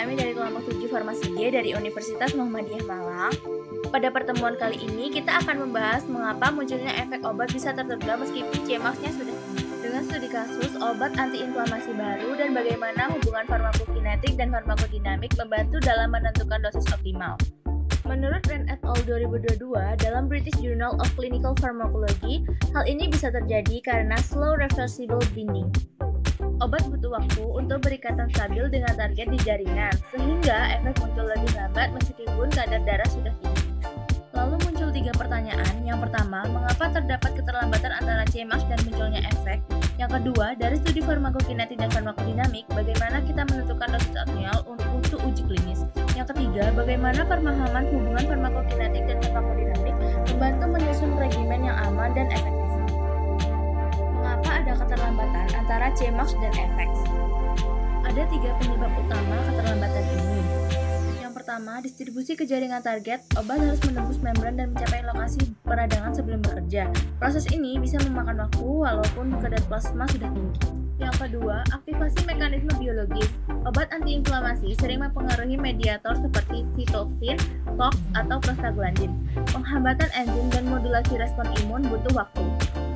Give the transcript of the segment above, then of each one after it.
kami dari kelompok 7 Farmasi G dari Universitas Muhammadiyah Malang. Pada pertemuan kali ini, kita akan membahas mengapa munculnya efek obat bisa tertunda meskipun Cmax-nya sudah tinggi. Dengan studi kasus, obat antiinflamasi baru dan bagaimana hubungan farmakokinetik dan farmakodinamik membantu dalam menentukan dosis optimal. Menurut Ren et al. 2022 dalam British Journal of Clinical Pharmacology, hal ini bisa terjadi karena slow reversible binding. Obat butuh waktu untuk berikatan stabil dengan target di jaringan, sehingga efek muncul lebih lambat meskipun kadar darah sudah tinggi. Lalu muncul 3 pertanyaan. Yang pertama, mengapa terdapat keterlambatan antara Cmax dan munculnya efek? Yang kedua, dari studi farmakokinetik dan farmakodinamik, bagaimana kita menentukan dosis optimal untuk uji klinis? Yang ketiga, bagaimana pemahaman hubungan farmakokinetik dan farmakodinamik membantu menyusun regimen yang aman dan efektif? Mengapa ada keterlambatan antara Cmax dan efek? Ada 3 penyebab utama keterlambatan ini. Yang pertama, distribusi ke jaringan target. Obat harus menembus membran dan mencapai lokasi peradangan sebelum bekerja. Proses ini bisa memakan waktu walaupun kadar plasma sudah tinggi. Yang kedua, aktivasi mekanisme biologis. Obat antiinflamasi sering mempengaruhi mediator seperti sitoksin, COX, atau prostaglandin. Penghambatan enzim dan modulasi respon imun butuh waktu.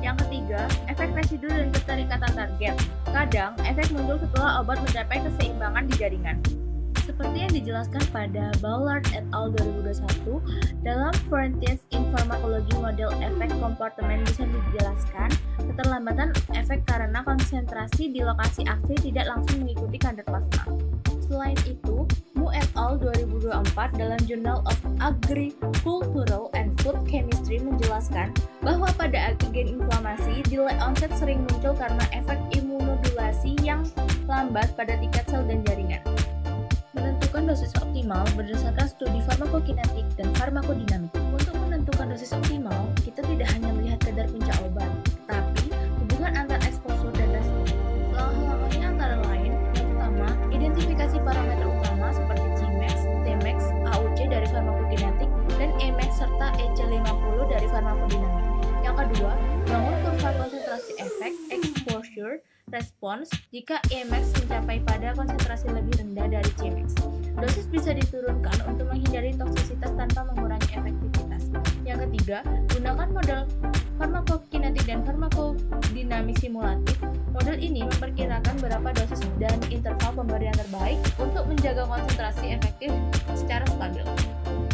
Yang ketiga, efek residu dan keterikatan target. Kadang, efek muncul setelah obat mencapai keseimbangan di jaringan. Seperti yang dijelaskan pada Ballard et al. 2021, dalam Frontiers in Pharmacology Model Effect Compartment bisa dijelaskan keterlambatan efek karena konsentrasi di lokasi aksi tidak langsung mengikuti kadar plasma. Selain itu, Mu et al. 2024 dalam Journal of Agricultural and Food Chemistry menjelaskan bahwa pada agen inflamasi, delay onset sering muncul karena efek imunodulasi yang lambat pada tingkat sel dan jaringan. Menentukan dosis optimal berdasarkan studi farmakokinetik dan farmakodinamik. Untuk menentukan dosis optimal, kita tidak hanya melihat kadar puncak obat, tapi hubungan antar eksposur dan respon. Langkah-langkahnya antara lain, yang pertama, identifikasi parameter utama seperti Cmax, Tmax, AUC dari farmakokinetik, dan Emax serta EC50 dari farmakodinamik. Yang kedua, bangun kurva konsentrasi efek, exposure, response jika Emax mencapai pada konsentrasi lebih rendah dari Cmax. Dosis bisa diturunkan untuk menghindari toksisitas tanpa mengurangi efektivitas. Yang ketiga, gunakan model farmakokinetik dan farmakodinamik simulatif. Model ini memperkirakan berapa dosis dan interval pemberian terbaik untuk menjaga konsentrasi efektif secara stabil.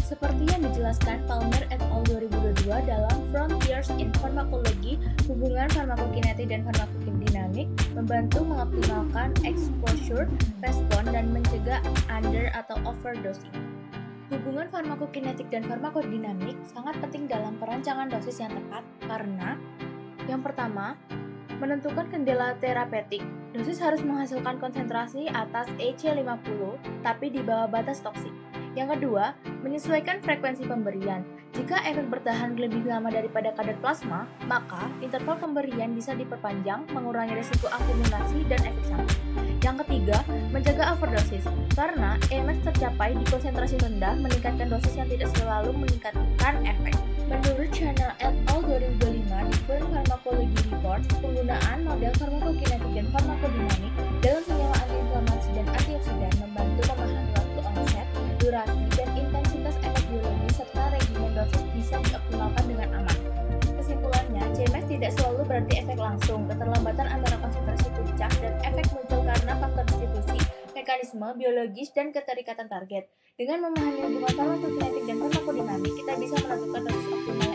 Seperti yang dijelaskan Palmer et al. 2022 dalam Frontiers in Pharmacology, hubungan farmakokinetik dan farmakodinamik membantu mengoptimalkan exposure, respon, dan mencegah under atau overdosing. Hubungan farmakokinetik dan farmakodinamik sangat penting dalam perancangan dosis yang tepat karena yang pertama, menentukan kendala terapeutik. Dosis harus menghasilkan konsentrasi atas EC50 tapi di bawah batas toksik. Yang kedua, menyesuaikan frekuensi pemberian. Jika efek bertahan lebih lama daripada kadar plasma, maka interval pemberian bisa diperpanjang, mengurangi risiko akumulasi dan efek samping. Yang ketiga, menjaga overdosis. Karena Emax tercapai di konsentrasi rendah, meningkatkan dosis yang tidak selalu meningkatkan efek. Menurut Chana et al. 2025 di Current Pharmacology Report, penggunaan model farmakokinetik dan farmakodinamik dalam senyawa antiinflamasi dan antioksidan membantu memahami waktu onset, durasi, dan intensitas efek biologi serta regimen dosis bisa dioptimalkan dengan aman. Kesimpulannya, Cmax tidak selalu berarti efek langsung. Keterlambatan antara konsentrasi puncak dan efek muncul karena faktor distribusi, mekanisme biologis, dan keterikatan target. Dengan memahami hubungan farmakokinetik dan farmakodinamik, kita bisa menentukan dosis optimal